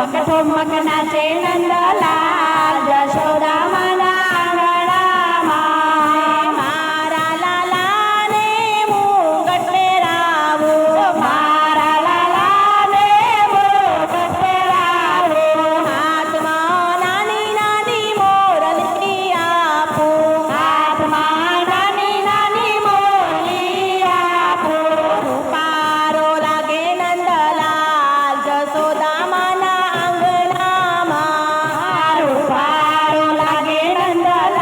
ठुमक ठुमक नाचे नंदलाल जशोदा माना आंगणाમાં મારા લાલાને મુગટ પહેરાવું મારા લાલાને મુગટ પહેરાવું હાથમાં નાની નાની મોરલી આપું હાથમાં નાની નાની મોરલી આપું રૂપારો લાગે નંદલાલ જશોદા માના આંગણામાં રૂપારો લાગે નંદલાલ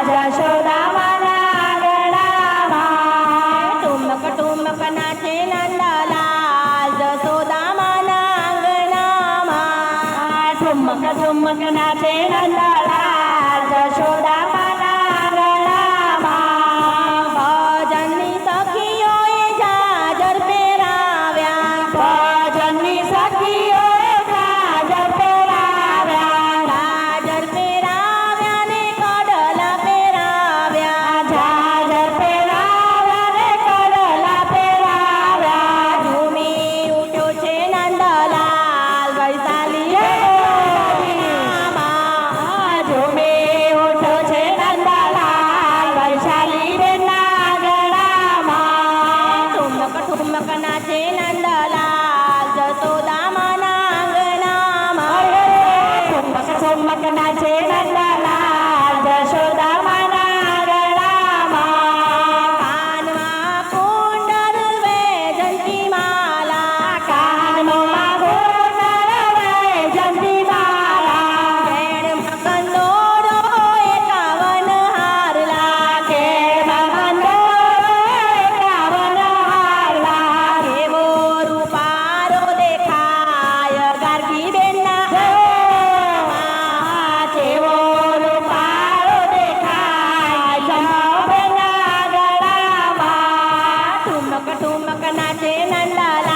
જશોદા માના આંગણામાં ઠુમક ઠુમક નાચે નંદલાલ જશોદા માના આંગણામાં ઠુમક ઠુમક નાચે નંદલાલ જશોદા માના આંગણામાં ભજનની સખીઓએ જાજર પહેરાવ્યા ભજનની સખીઓએ જાજર પહેરાવ્યા જાજર પહેરાવ્યા ને કડલા પહેરાવ્યા જાજર પહેરાવ્યા ને કડલા પહેરાવ્યા ઝૂમી ઉઠ્યો છે નંદલાલ વૈશાલી ઝૂમી ઉઠ્યો છે નંદલાલ વૈશાલી બેનના ગળામાં ઠુમક ઠુમક નાચે નંદલાલ જશોદા માના આંગણામાં ઠુમક ઠુમક નાચે નંદલાલ જશોદા માના આંગણામાં કાનમાં કુંડળ વૈજયંતી માલા કાનમાં કુંડળ વૈજયંતી માલા કેળમાં કંદોરો 51 હારલા કેળમાં કંદોરો 51 હારલા કેવો રૂપારો દેખાય ગાર્ગી બેનના ગળામાં કેવો રૂપારો દેખાય જમાવના ગળામાં ઠુમક ઠુમક નાચે નંદલાલ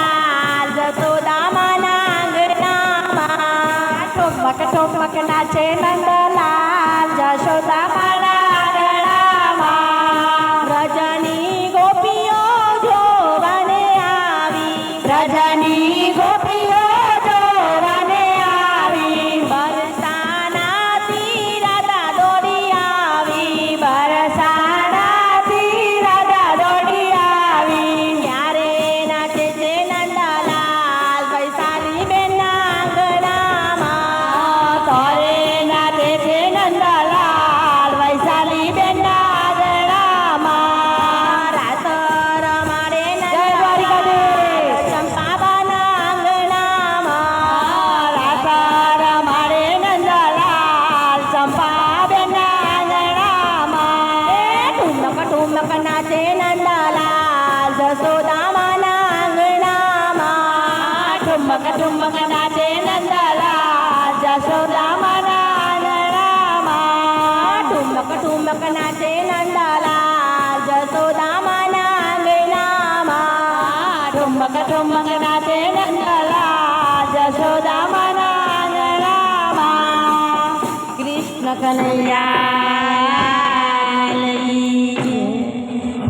જશોદા માના આંગણામાં ઠુમક ઠુમક નાચે નંદલાલ જશોદા માના આંગણામાં રજની ગોપીઓ જોવાને આવી રજની ગોપીઓ જોવાને આવી બરસાનાથી રાધા દોડી આવી બરસાનાથી રાધા દોડી આવી ત્યારે નાચે છે નંદલાલ વૈશાલી બેનના આંગણામાં ત્યારે નાચે છે નંદલાલ વૈશાલી બેનના આંગણામાં રાત રમાડે નંદલાલ ચંપાબાના આંગણામાં રાત રમાડે નંદલાલ ચંપાબેનના આંગણામાં ઠુમક ઠુમક નાચે નંદલાલ જશોદા માના આંગણામાં ઠુમક ઠુમક નાચે નંદલાલ જશોદા માના આંગણામાં ઠુમક ઠુમક નાચે નંદલાલ જશોદા માના આંગણામાં ઠુમક ઠુમક નાચે નંદલાલ જશોદા માના આંગણામાં કૃષ્ણ કનૈયા